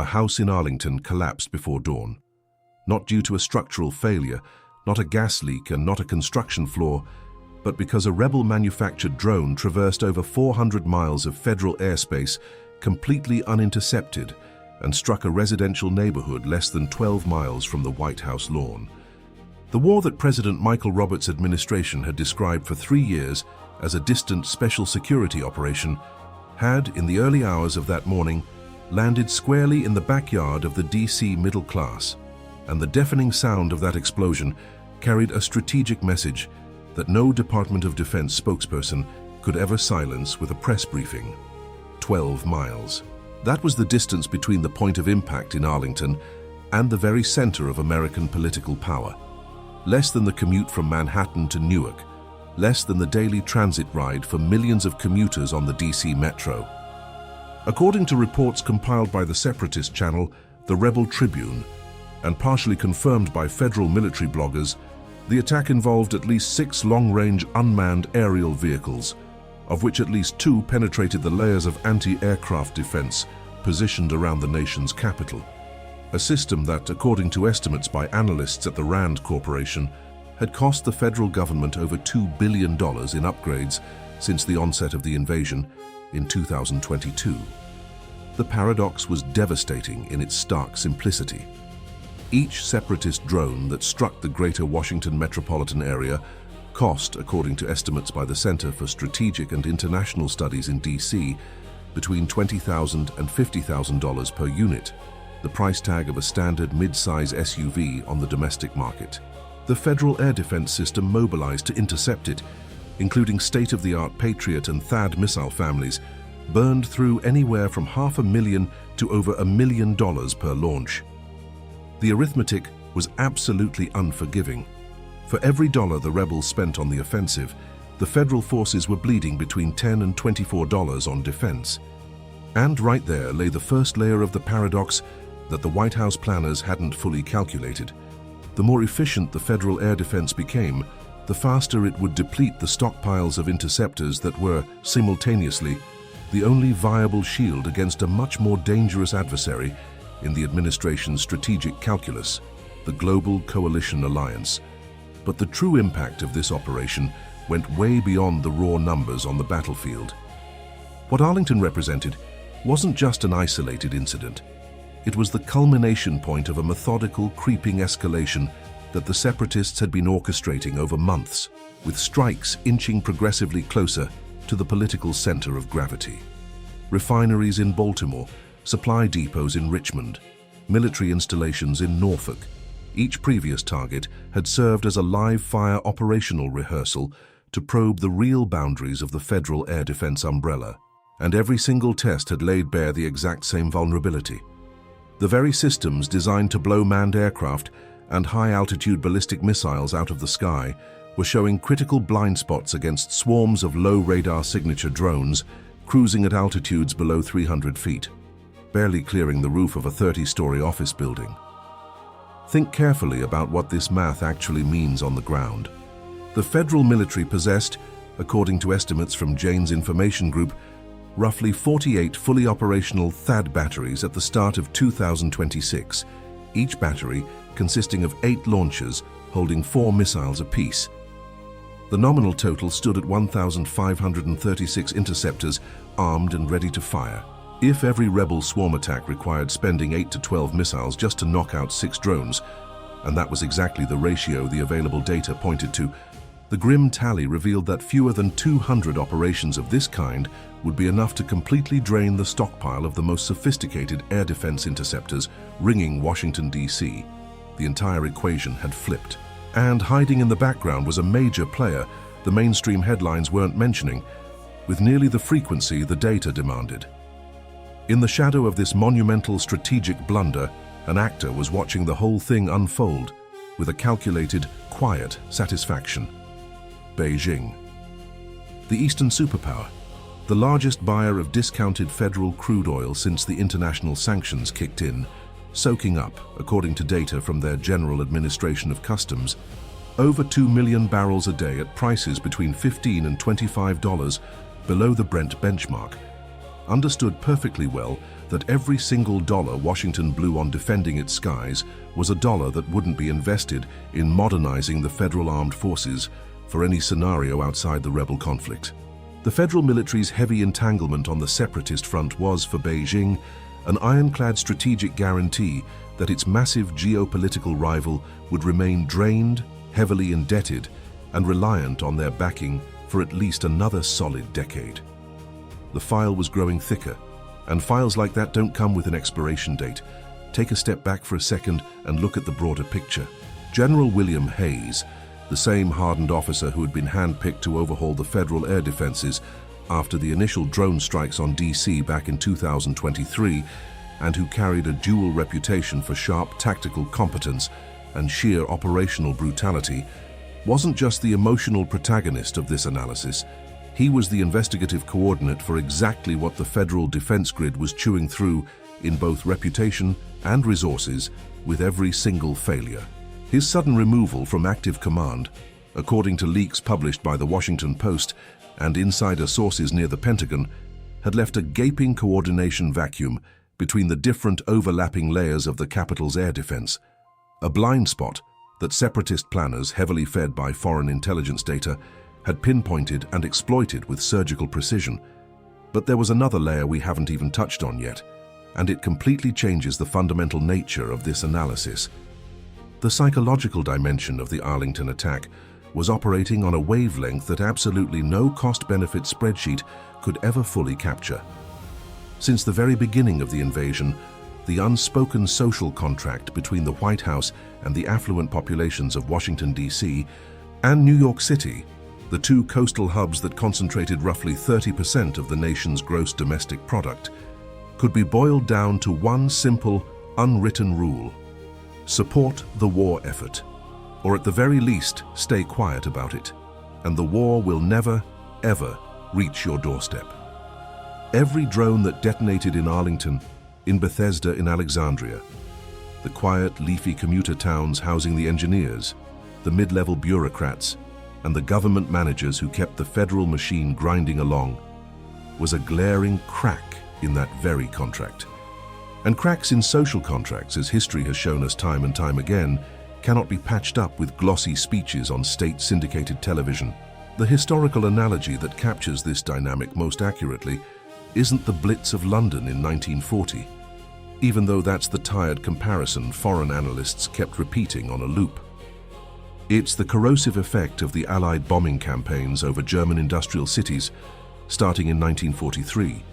a house in Arlington collapsed before dawn. Not due to a structural failure, not a gas leak and not a construction flaw, but because a rebel-manufactured drone traversed over 400 miles of federal airspace completely unintercepted and struck a residential neighborhood less than 12 miles from the White House lawn. The war that President Michael Roberts' administration had described for 3 years as a distant special security operation had, in the early hours of that morning, landed squarely in the backyard of the DC middle class, and the deafening sound of that explosion carried a strategic message that no Department of Defense spokesperson could ever silence with a press briefing. 12 miles. That was the distance between the point of impact in Arlington and the very center of American political power. Less than the commute from Manhattan to Newark, less than the daily transit ride for millions of commuters on the DC Metro. According to reports compiled by the separatist channel, the Rebel Tribune, and partially confirmed by federal military bloggers, the attack involved at least 6 long-range unmanned aerial vehicles, of which at least 2 penetrated the layers of anti-aircraft defense positioned around the nation's capital. A system that, according to estimates by analysts at the Rand Corporation, had cost the federal government over $2 billion in upgrades since the onset of the invasion in 2022. The paradox was devastating in its stark simplicity. Each separatist drone that struck the greater Washington metropolitan area cost, according to estimates by the Center for Strategic and International Studies in DC, between $20,000 and $50,000 per unit, the price tag of a standard mid-size SUV on the domestic market. The Federal Air Defense System mobilized to intercept it, including state-of-the-art Patriot and THAAD missile families, burned through anywhere from $500,000 to over $1 million per launch. The arithmetic was absolutely unforgiving. For every dollar the rebels spent on the offensive, the federal forces were bleeding between $10 and $24 on defense. And right there lay the first layer of the paradox that the White House planners hadn't fully calculated. The more efficient the federal air defense became, the faster it would deplete the stockpiles of interceptors that were, simultaneously, the only viable shield against a much more dangerous adversary in the administration's strategic calculus, the Global Coalition Alliance. But the true impact of this operation went way beyond the raw numbers on the battlefield. What Arlington represented wasn't just an isolated incident. It was the culmination point of a methodical, creeping escalation that the separatists had been orchestrating over months, with strikes inching progressively closer to the political center of gravity. Refineries in Baltimore, supply depots in Richmond, military installations in Norfolk. Each previous target had served as a live-fire operational rehearsal to probe the real boundaries of the federal air defense umbrella, and every single test had laid bare the exact same vulnerability. The very systems designed to blow manned aircraft and high-altitude ballistic missiles out of the sky were showing critical blind spots against swarms of low radar signature drones cruising at altitudes below 300 feet, barely clearing the roof of a 30-story office building. Think carefully about what this math actually means on the ground. The federal military possessed, according to estimates from Jane's Information Group, roughly 48 fully operational THAAD batteries at the start of 2026, each battery consisting of 8 launchers holding 4 missiles apiece. The nominal total stood at 1,536 interceptors armed and ready to fire. If every rebel swarm attack required spending 8 to 12 missiles just to knock out 6 drones, and that was exactly the ratio the available data pointed to, the grim tally revealed that fewer than 200 operations of this kind would be enough to completely drain the stockpile of the most sophisticated air defense interceptors ringing Washington, D.C. The entire equation had flipped. And hiding in the background was a major player the mainstream headlines weren't mentioning, with nearly the frequency the data demanded. In the shadow of this monumental strategic blunder, an actor was watching the whole thing unfold with a calculated, quiet satisfaction. Beijing. The Eastern superpower, the largest buyer of discounted federal crude oil since the international sanctions kicked in, soaking up, according to data from their General Administration of Customs, over 2 million barrels a day at prices between $15 and $25 below the Brent benchmark, understood perfectly well that every single dollar Washington blew on defending its skies was a dollar that wouldn't be invested in modernizing the federal armed forces for any scenario outside the rebel conflict. The federal military's heavy entanglement on the separatist front was, for Beijing, an ironclad strategic guarantee that its massive geopolitical rival would remain drained, heavily indebted, and reliant on their backing for at least another solid decade. The file was growing thicker, and files like that don't come with an expiration date. Take a step back for a second and look at the broader picture. General William Hayes, the same hardened officer who had been handpicked to overhaul the federal air defenses after the initial drone strikes on DC back in 2023, and who carried a dual reputation for sharp tactical competence and sheer operational brutality, wasn't just the emotional protagonist of this analysis. He was the investigative coordinate for exactly what the federal defense grid was chewing through in both reputation and resources with every single failure. His sudden removal from active command, according to leaks published by the Washington Post and insider sources near the Pentagon, had left a gaping coordination vacuum between the different overlapping layers of the capital's air defense, a blind spot that separatist planners, heavily fed by foreign intelligence data, had pinpointed and exploited with surgical precision. But there was another layer we haven't even touched on yet, and it completely changes the fundamental nature of this analysis. The psychological dimension of the Arlington attack was operating on a wavelength that absolutely no cost-benefit spreadsheet could ever fully capture. Since the very beginning of the invasion, the unspoken social contract between the White House and the affluent populations of Washington, D.C. and New York City, the two coastal hubs that concentrated roughly 30% of the nation's gross domestic product, could be boiled down to one simple, unwritten rule: support the war effort, or at the very least, stay quiet about it, and the war will never, ever reach your doorstep. Every drone that detonated in Arlington, in Bethesda, in Alexandria, the quiet, leafy commuter towns housing the engineers, the mid-level bureaucrats, and the government managers who kept the federal machine grinding along, was a glaring crack in that very contract. And cracks in social contracts, as history has shown us time and time again, cannot be patched up with glossy speeches on state-syndicated television. The historical analogy that captures this dynamic most accurately isn't the Blitz of London in 1940, even though that's the tired comparison foreign analysts kept repeating on a loop. It's the corrosive effect of the Allied bombing campaigns over German industrial cities starting in 1943,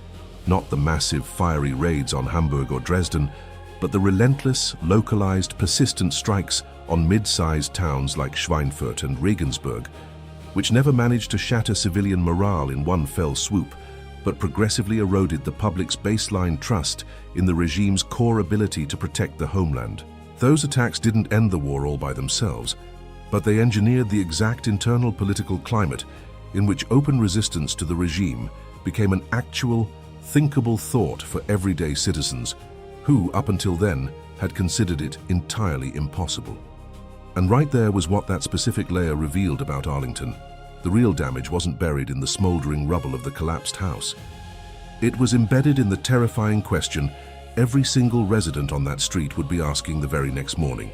not the massive fiery raids on Hamburg or Dresden, but the relentless, localized, persistent strikes on mid-sized towns like Schweinfurt and Regensburg, which never managed to shatter civilian morale in one fell swoop, but progressively eroded the public's baseline trust in the regime's core ability to protect the homeland. Those attacks didn't end the war all by themselves, but they engineered the exact internal political climate in which open resistance to the regime became an actual, thinkable thought for everyday citizens who, up until then, had considered it entirely impossible. And right there was what that specific layer revealed about Arlington. The real damage wasn't buried in the smoldering rubble of the collapsed house. It was embedded in the terrifying question every single resident on that street would be asking the very next morning.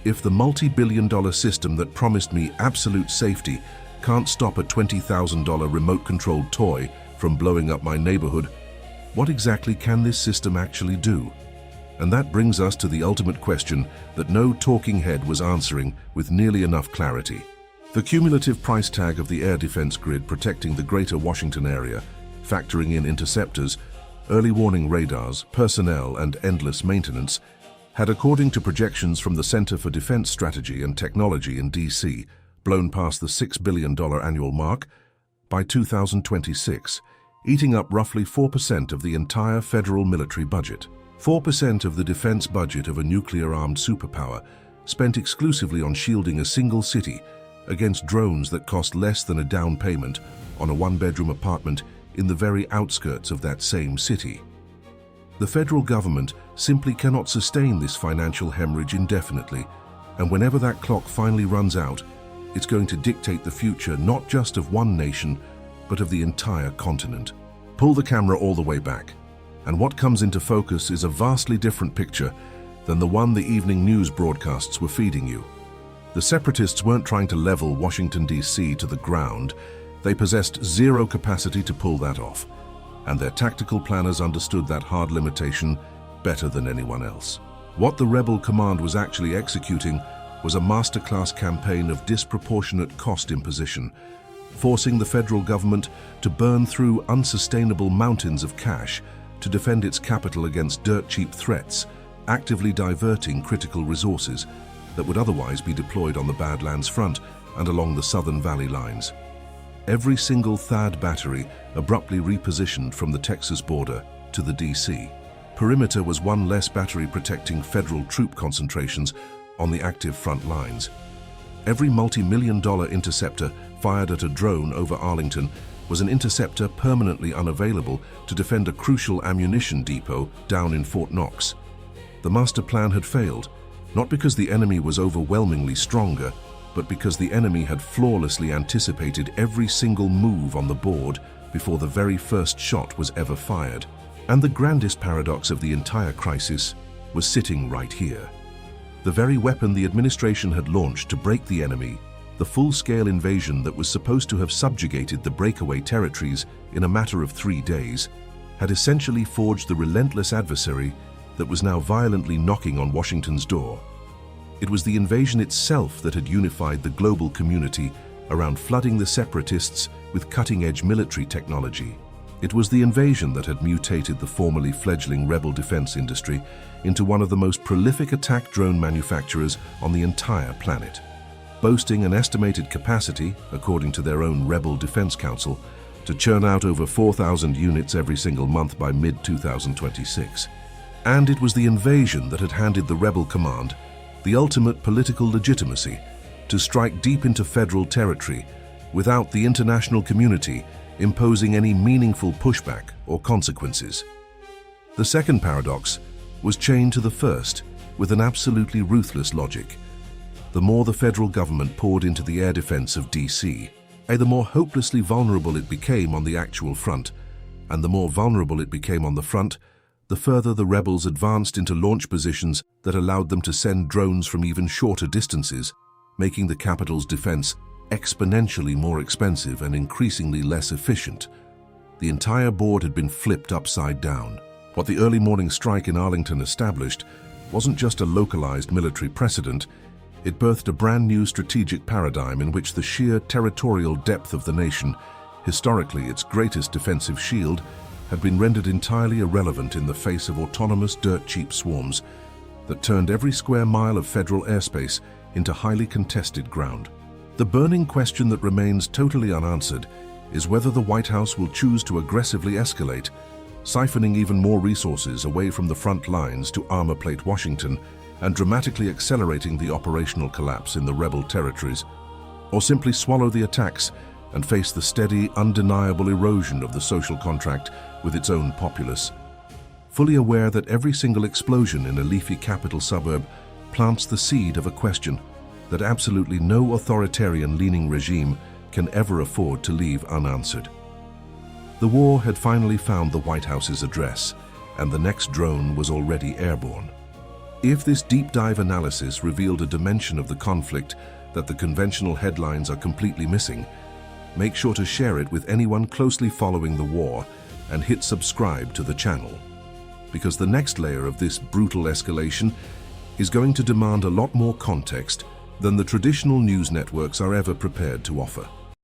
If the multi-billion-dollar system that promised me absolute safety can't stop a $20,000 remote-controlled toy from blowing up my neighborhood, what exactly can this system actually do? And that brings us to the ultimate question that no talking head was answering with nearly enough clarity. The cumulative price tag of the air defense grid protecting the greater Washington area, factoring in interceptors, early warning radars, personnel, and endless maintenance, had, according to projections from the Center for Defense Strategy and Technology in D.C., blown past the $6 billion annual mark by 2026, eating up roughly 4% of the entire federal military budget. 4% of the defense budget of a nuclear-armed superpower spent exclusively on shielding a single city against drones that cost less than a down payment on a one-bedroom apartment in the very outskirts of that same city. The federal government simply cannot sustain this financial hemorrhage indefinitely, and whenever that clock finally runs out, it's going to dictate the future not just of one nation, but of the entire continent. Pull the camera all the way back. And what comes into focus is a vastly different picture than the one the evening news broadcasts were feeding you. The separatists weren't trying to level Washington, D.C. to the ground. They possessed zero capacity to pull that off, and their tactical planners understood that hard limitation better than anyone else. What the rebel command was actually executing was a masterclass campaign of disproportionate cost imposition, forcing the federal government to burn through unsustainable mountains of cash to defend its capital against dirt-cheap threats, actively diverting critical resources that would otherwise be deployed on the Badlands front and along the Southern Valley lines. Every single THAAD battery abruptly repositioned from the Texas border to the D.C. perimeter was one less battery protecting federal troop concentrations on the active front lines. Every multi-million-dollar interceptor fired at a drone over Arlington was an interceptor permanently unavailable to defend a crucial ammunition depot down in Fort Knox. The master plan had failed, not because the enemy was overwhelmingly stronger, but because the enemy had flawlessly anticipated every single move on the board before the very first shot was ever fired. And the grandest paradox of the entire crisis was sitting right here. The very weapon the administration had launched to break the enemy, the full-scale invasion that was supposed to have subjugated the breakaway territories in a matter of 3 days, had essentially forged the relentless adversary that was now violently knocking on Washington's door. It was the invasion itself that had unified the global community around flooding the separatists with cutting-edge military technology. It was the invasion that had mutated the formerly fledgling rebel defense industry into one of the most prolific attack drone manufacturers on the entire planet, boasting an estimated capacity, according to their own Rebel Defense Council, to churn out over 4,000 units every single month by mid-2026. And it was the invasion that had handed the rebel command the ultimate political legitimacy to strike deep into federal territory without the international community imposing any meaningful pushback or consequences. The second paradox was chained to the first with an absolutely ruthless logic. The more the federal government poured into the air defense of D.C., the more hopelessly vulnerable it became on the actual front, and the more vulnerable it became on the front, the further the rebels advanced into launch positions that allowed them to send drones from even shorter distances, making the capital's defense exponentially more expensive and increasingly less efficient. The entire board had been flipped upside down. What the early morning strike in Arlington established wasn't just a localized military precedent, it birthed a brand new strategic paradigm in which the sheer territorial depth of the nation, historically its greatest defensive shield, had been rendered entirely irrelevant in the face of autonomous dirt-cheap swarms that turned every square mile of federal airspace into highly contested ground. The burning question that remains totally unanswered is whether the White House will choose to aggressively escalate, siphoning even more resources away from the front lines to armor-plate Washington and dramatically accelerating the operational collapse in the rebel territories, or simply swallow the attacks and face the steady, undeniable erosion of the social contract with its own populace. Fully aware that every single explosion in a leafy capital suburb plants the seed of a question that absolutely no authoritarian-leaning regime can ever afford to leave unanswered. The war had finally found the White House's address, and the next drone was already airborne. If this deep-dive analysis revealed a dimension of the conflict that the conventional headlines are completely missing, make sure to share it with anyone closely following the war and hit subscribe to the channel, because the next layer of this brutal escalation is going to demand a lot more context than the traditional news networks are ever prepared to offer.